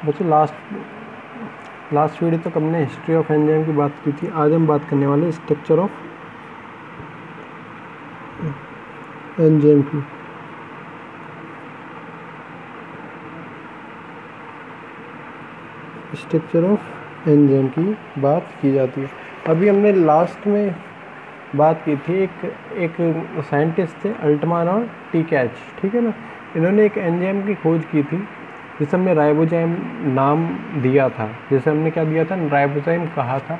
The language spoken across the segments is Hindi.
बच्चों लास्ट वीडियो तक हमने हिस्ट्री ऑफ एंजाइम की बात की थी। आज हम बात करने वाले स्ट्रक्चर ऑफ एंजाइम की। स्ट्रक्चर ऑफ एंजाइम की बात की जाती है। अभी हमने लास्ट में बात की थी, एक साइंटिस्ट थे अल्टमान और टी कैच, ठीक है ना। इन्होंने एक एंजाइम की खोज की थी जिसे हमने राइबोजाइम नाम दिया था। जैसे हमने क्या दिया था, राइबोजाइम कहा था,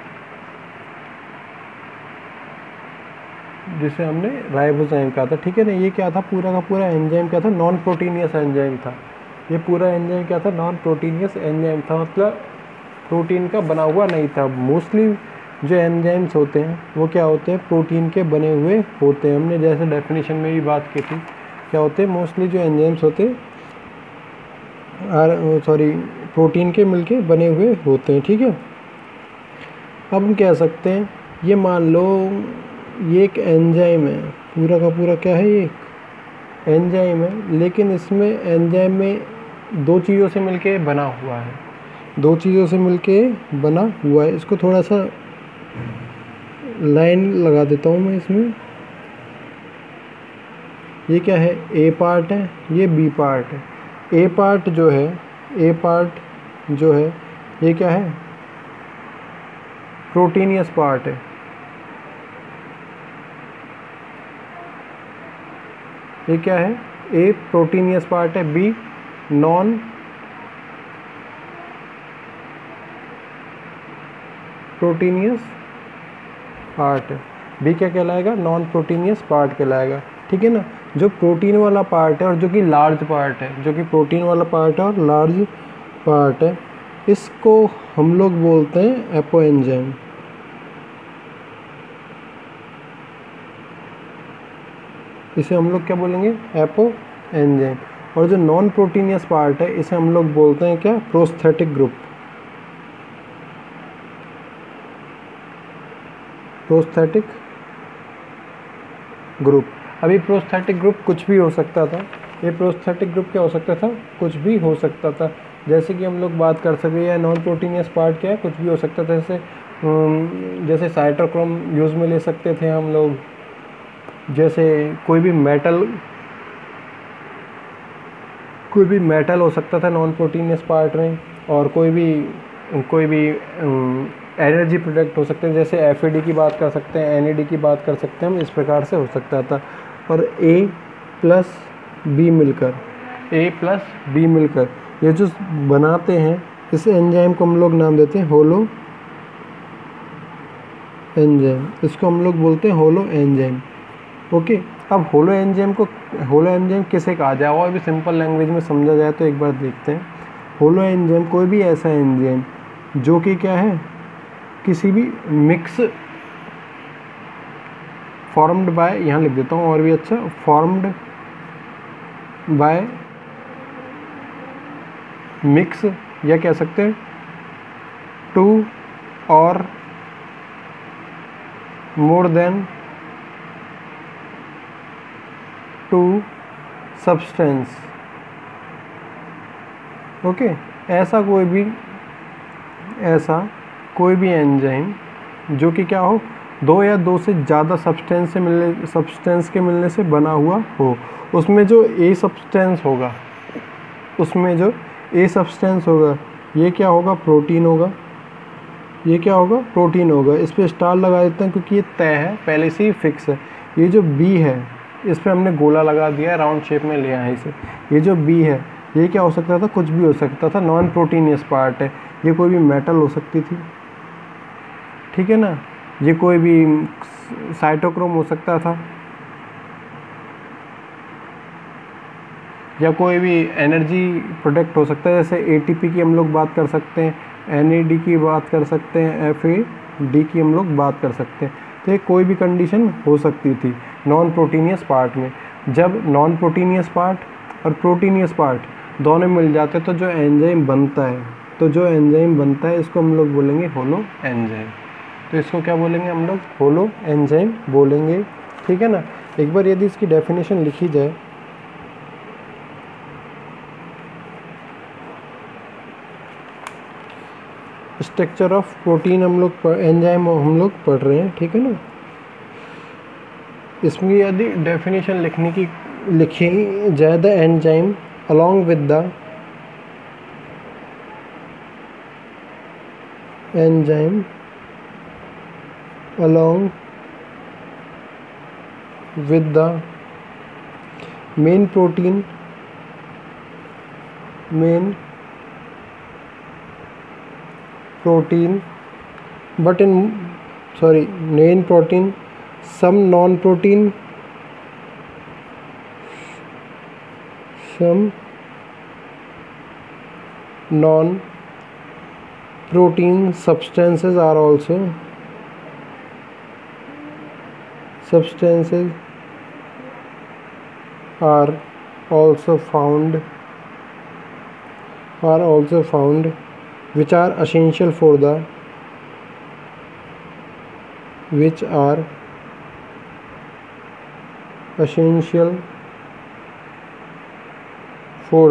जिसे हमने राइबोजाइम कहा था, ठीक है ना। ये क्या था, पूरा का पूरा एंजाइम क्या था, नॉन प्रोटीनियस एंजाइम था। ये पूरा एंजाइम क्या था, नॉन प्रोटीनियस एंजाइम था, मतलब प्रोटीन का बना हुआ नहीं था। मोस्टली जो एंजाइम्स होते हैं वो क्या होते हैं, प्रोटीन के बने हुए होते हैं। हमने जैसे डेफिनेशन में भी बात की थी, क्या होते हैं, मोस्टली जो एंजाइम्स होते हैं प्रोटीन के मिलके बने हुए होते हैं, ठीक है। अब हम कह सकते हैं, ये मान लो ये एक एंजाइम है, पूरा का पूरा क्या है, ये एक एंजाइम है, लेकिन इसमें एंजाइम में दो चीज़ों से मिलके बना हुआ है, दो चीज़ों से मिलके बना हुआ है। इसको थोड़ा सा लाइन लगा देता हूँ मैं इसमें। ये क्या है, ए पार्ट है, ये बी पार्ट है। ए पार्ट जो है, ए पार्ट जो है ये क्या है, प्रोटीनियस पार्ट है। ये क्या है, ए प्रोटीनियस पार्ट है, बी नॉन प्रोटीनियस पार्ट है। बी क्या कहलाएगा, नॉन प्रोटीनियस पार्ट कहलाएगा, ठीक है ना। जो प्रोटीन वाला पार्ट है और जो कि लार्ज पार्ट है, जो कि प्रोटीन वाला पार्ट है और लार्ज पार्ट है, इसको हम लोग बोलते हैं एपो एंजाइम। इसे हम लोग क्या बोलेंगे, एपो एंजाइम। और जो नॉन प्रोटीनियस पार्ट है इसे हम लोग बोलते हैं क्या, प्रोस्थेटिक ग्रुप। Prosthetic group. अभी प्रोस्थेटिक ग्रुप कुछ भी हो सकता था। ये प्रोस्थेटिक ग्रुप क्या हो सकता था, कुछ भी हो सकता था। जैसे कि हम लोग बात कर सकते हैं नॉन प्रोटीनियस पार्ट क्या है, कुछ भी हो सकता था। जैसे साइटोक्रोम यूज़ में ले सकते थे हम लोग, जैसे कोई भी मेटल हो सकता था नॉन प्रोटीनियस पार्ट में, और कोई भी एनर्जी प्रोडक्ट हो सकते हैं, जैसे एफएडी की बात कर सकते हैं, एनएडी की बात कर सकते हैं हम, इस प्रकार से हो सकता था। और ए प्लस बी मिलकर ये जो बनाते हैं, इस एंजाइम को हम लोग नाम देते हैं होलो एंजाइम। इसको हम लोग बोलते हैं होलो एंजाइम, ओके। अब होलो एंजाइम किसे कहा जाए, और भी सिंपल लैंग्वेज में समझा जाए तो एक बार देखते हैं। होलो एंजाइम कोई भी ऐसा एंजाइम जो कि क्या है, किसी भी मिक्स फॉर्म्ड बाय, यहाँ लिख देता हूँ और भी अच्छा, फॉर्म्ड बाय मिक्स, या कह सकते हैं टू और more than two substance, okay. ऐसा कोई भी एंजाइम जो कि क्या हो, दो या दो से ज़्यादा सब्सटेंस के मिलने से बना हुआ हो। उसमें जो ए सब्सटेंस होगा ये क्या होगा, प्रोटीन होगा। ये क्या होगा, प्रोटीन होगा। इस पर स्टार लगा देते हैं क्योंकि ये तय है, पहले से ही फिक्स है। ये जो बी है इस पर हमने गोला लगा दिया है, राउंड शेप में लिया है इसे। ये जो बी है ये क्या हो सकता था, कुछ भी हो सकता था, नॉन प्रोटीनियस पार्ट है। ये कोई भी मेटल हो सकती थी, ठीक है ना। ये कोई भी साइटोक्रोम हो सकता था, या कोई भी एनर्जी प्रोडक्ट हो सकता है, जैसे एटीपी की हम लोग बात कर सकते हैं, एनएडी की बात कर सकते हैं, एफएडी की हम लोग बात कर सकते हैं। तो ये कोई भी कंडीशन हो सकती थी नॉन प्रोटीनियस पार्ट में। जब नॉन प्रोटीनियस पार्ट और प्रोटीनियस पार्ट दोनों मिल जाते हैं तो जो एंजाइम बनता है इसको हम लोग बोलेंगे होलो एंजाइम। तो इसको क्या बोलेंगे हम लोग, होलो एंजाइम बोलेंगे, ठीक है ना। एक बार यदि इसकी डेफिनेशन लिखी जाए, स्ट्रक्चर ऑफ प्रोटीन हम लोग एंजाइम हम लोग पढ़ रहे हैं, ठीक है ना। इसमें यदि डेफिनेशन लिखी जाए, the enzyme along with the enzyme along with the main protein but in main protein, some non-protein substances are also found which are essential for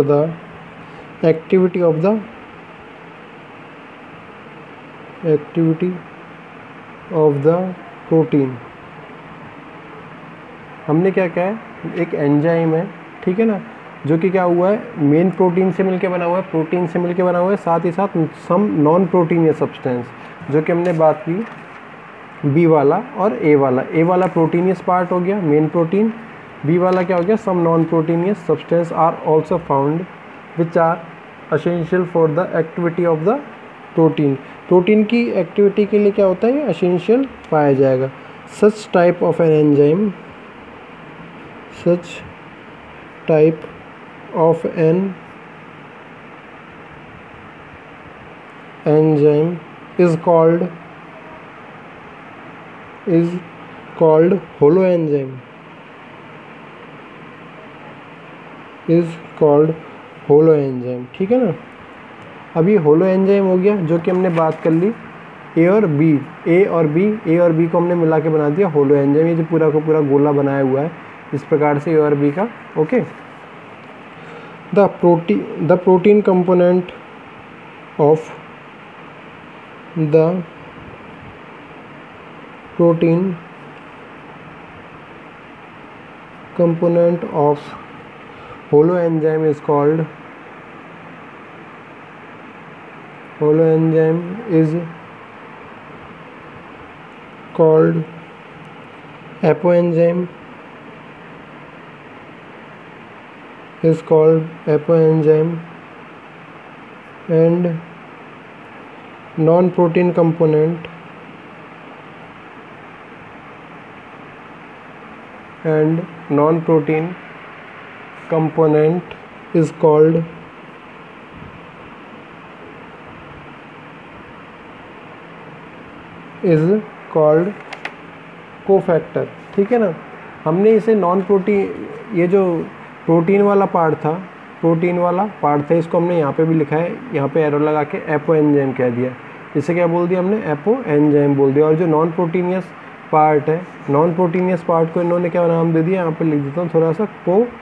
the activity of the protein। हमने क्या कहा है, एक एंजाइम है, ठीक है ना, जो कि क्या हुआ है, मेन प्रोटीन से मिलके बना हुआ है, साथ ही साथ सम नॉन प्रोटीनियस सब्सटेंस, जो कि हमने बात की बी वाला और ए वाला प्रोटीनियस पार्ट हो गया मेन प्रोटीन, बी वाला क्या हो गया, some non proteinious substance are also found which are essential for the activity of the protein. Protein की एक्टिविटी के लिए क्या होता है, एसेंशियल पाया जाएगा। Such type of an enzyme is called holoenzyme, ठीक है ना। अब ये होलो एंजाइम हो गया, जो कि हमने बात कर ली ए और बी को हमने मिला के बना दिया होलो एंजाइम। ये जो पूरा का पूरा गोला बनाया हुआ है इस प्रकार से ए और बी का, okay. The protein component of holo enzyme is called apoenzyme, and non-protein component is called cofactor, ठीक है ना। हमने इसे नॉन प्रोटीन, ये जो प्रोटीन वाला पार्ट था इसको हमने यहाँ पे भी लिखा है, यहाँ पे एरो लगा के एपो एंजाइम कह दिया। इसे क्या बोल दिया हमने, एपो एंजाइम बोल दिया। और जो नॉन प्रोटीनियस पार्ट है, नॉन प्रोटीनियस पार्ट को इन्होंने क्या नाम दे दिया, यहाँ पे लिख देता हूँ थोड़ा सा, कोफैक्टर।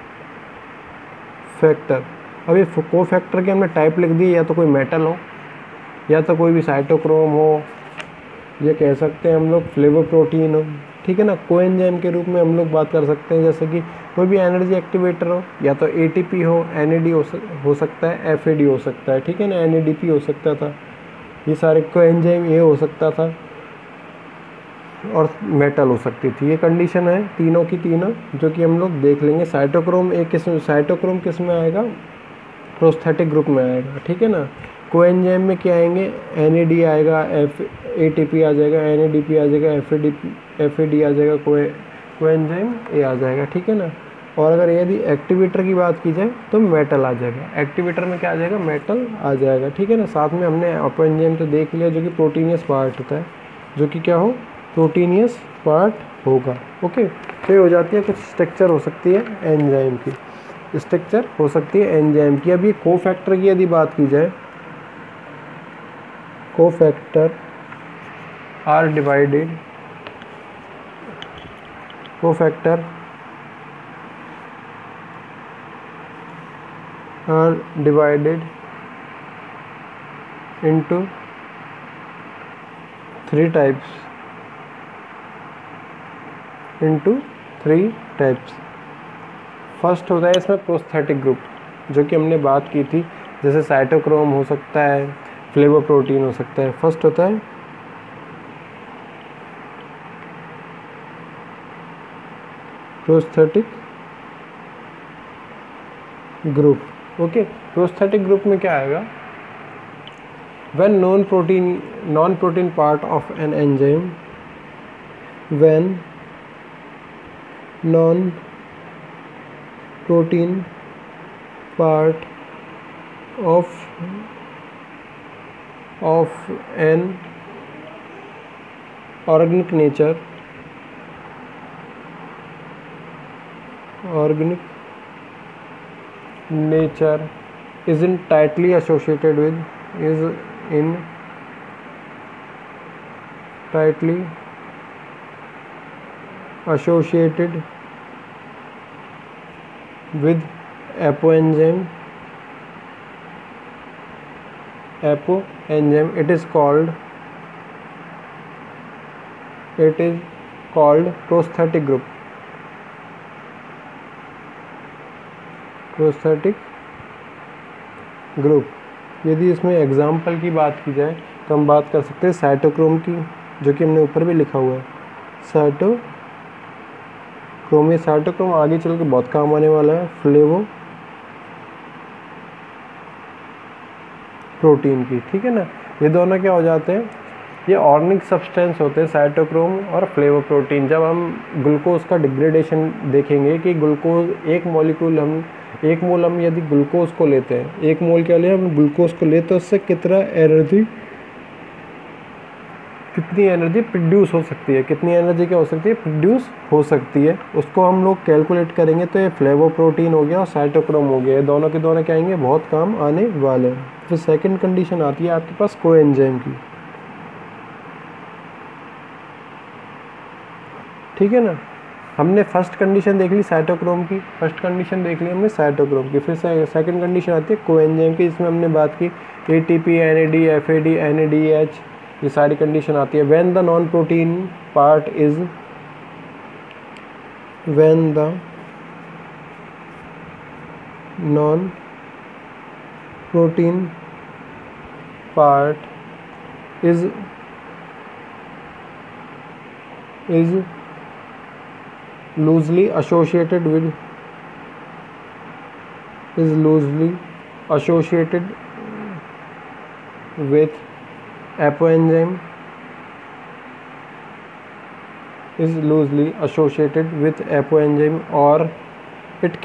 अब ये कोफैक्टर के हमने टाइप लिख दिए, या तो कोई मेटल हो या तो कोई भी साइटोक्रोम हो, ये कह सकते हैं हम लोग फ्लेवो प्रोटीन हो, ठीक है ना। कोएंजाइम के रूप में हम लोग बात कर सकते हैं, जैसे कि कोई भी एनर्जी एक्टिवेटर हो, या तो एटीपी हो, एनएडी हो सकता है, एफएडी हो सकता है, ठीक है ना, एनएडीपी हो सकता था, ये सारे कोएंजाइम ये हो सकता था, और मेटल हो सकती थी। ये कंडीशन है तीनों की तीनों, जो कि हम लोग देख लेंगे। साइटोक्रोम किस में आएगा, प्रोस्थेटिक ग्रुप में आएगा, ठीक है ना। कोएंजाइम में क्या आएंगे, एनएडी आएगा, एटीपी आ जाएगा, एनएडीपी आ जाएगा, एफएडी आ जाएगा, कोएंजाइम ए आ जाएगा, ठीक है ना। और अगर यदि एक्टिवेटर की बात की जाए तो मेटल आ जाएगा, एक्टिवेटर में क्या आ जाएगा, मेटल आ जाएगा, ठीक है ना। साथ में हमने अपोएंजाइम तो देख लिया, जो कि प्रोटीनियस पार्ट होता है, जो कि क्या हो, प्रोटीनियस पार्ट होगा, ओके। तो ये हो जाती है, कुछ स्ट्रक्चर हो सकती है एंजाइम की, अब ये कोफैक्टर की यदि बात की जाए, cofactor are divided into 3 types into 3 types. First होता है इसमें प्रोस्थेटिक ग्रुप, जो कि हमने बात की थी, जैसे साइटोक्रोम हो सकता है, फ्लेवोप्रोटीन हो सकता है। फर्स्ट होता है prosthetic group. Okay, prosthetic group में क्या आएगा? when non-protein part of an enzyme when non-protein part of an organic nature is in tightly associated with apoenzyme, it is called prosthetic group. यदि इसमें एग्जाम्पल की बात की जाए तो हम बात कर सकते हैं साइटोक्रोम की, जो कि हमने ऊपर भी लिखा हुआ है, साइटोक्रोम। ये साइटोक्रोम आगे चल के बहुत काम आने वाला है फ्लेवो प्रोटीन की, ठीक है ना। ये दोनों क्या हो जाते हैं? ये ऑर्गेनिक सब्सटेंस होते हैं, साइटोक्रोम और फ्लेवो प्रोटीन। जब हम ग्लूकोज का डिग्रेडेशन देखेंगे कि ग्लूकोज एक मोल हम यदि ग्लूकोज को लेते हैं, 1 मोल के लिए हम ग्लूकोज को लेते हैं, उससे कितनी एनर्जी प्रोड्यूस हो सकती है, कितनी एनर्जी क्या हो सकती है, प्रोड्यूस हो सकती है, उसको हम लोग कैलकुलेट करेंगे। तो ये फ्लेवो प्रोटीन हो गया और साइटोक्रोम हो गया, दोनों के दोनों क्या आएंगे, बहुत काम आने वाले हैं। फिर सेकंड कंडीशन आती है आपके पास कोएंजाइम की, ठीक है ना। हमने फर्स्ट कंडीशन देख ली साइटोक्रोम की, फिर सेकंड कंडीशन आती है कोएंजाइम की, जिसमें हमने बात की ATP, NAD, FAD, NADH, ये सारी कंडीशन आती है। when the non protein part is loosely associated with apoenzyme, or it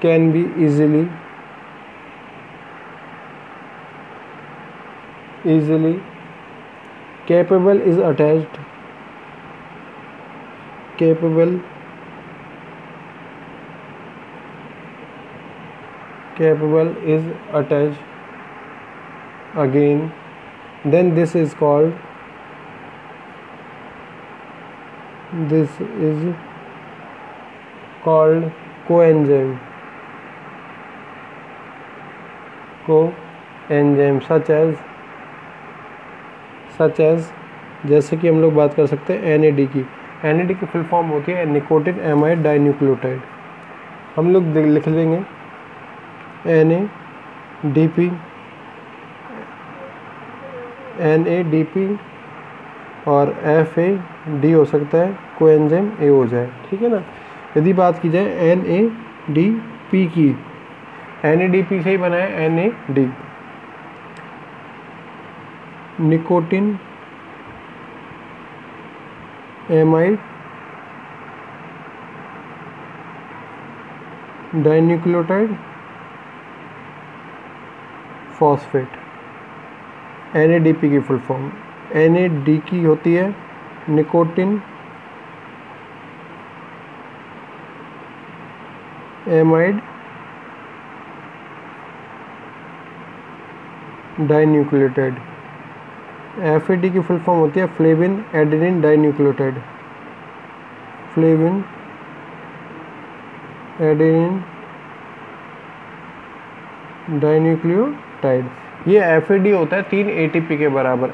can be easily capable is attached again, then this is called coenzyme, such as जैसे कि हम लोग बात कर सकते हैं NAD की। NAD की फुल फॉर्म होती है निकोटिन एमाइड डाइन्यूक्लियोटाइड। हम लोग लिख लेंगे NADP और FAD हो सकता है, कोएंजाइम A हो जाए, ठीक है ना। यदि बात की जाए NADP की, NADP से ही बना है NAD, nicotine amide dinucleotide phosphate, NADP की फुल फॉर्म। NAD की होती है निकोटिन एमाइड डाइन्यूक्लियोटाइड। FAD की फुल फॉर्म होती है फ्लेविन एडेनिन डाइन्यूक्लियोटाइड, ये FAD होता है 3 ATP के बराबर,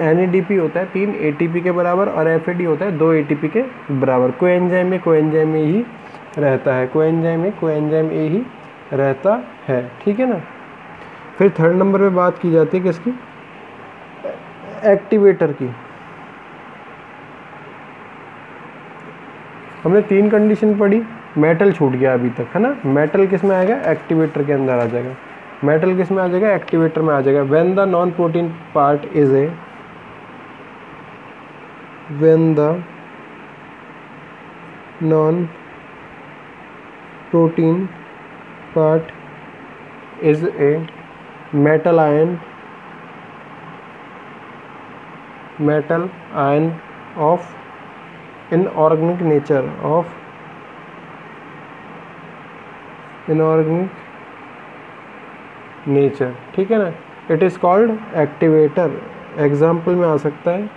NADP होता है 3 ATP के बराबर और FAD होता है 2 ATP के बराबर। कोएंजाइम में ही रहता है, कोएंजाइम में ही रहता है, ठीक है ना। फिर थर्ड नंबर पे बात की जाती है किसकी, एक्टिवेटर की। हमने 3 कंडीशन पढ़ी, मेटल छूट गया अभी तक, है ना। मेटल किस में आएगा, एक्टिवेटर के अंदर आ जाएगा। मेटल किस में आ जाएगा, एक्टिवेटर में आ जाएगा। When the non protein part is a, when the non protein part is a metal ion of inorganic nature, ठीक है ना। It is called activator. Example में आ सकता है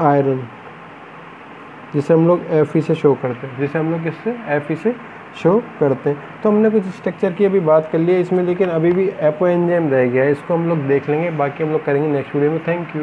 आयरन, जिसे हम लोग Fe से शो करते हैं, Fe से शो करते हैं। तो हमने कुछ स्ट्रक्चर की अभी बात कर ली है इसमें, लेकिन अभी भी एपो एंजाइम रह गया है, इसको हम लोग देख लेंगे, बाकी हम लोग करेंगे नेक्स्ट वीडियो में। Thank you.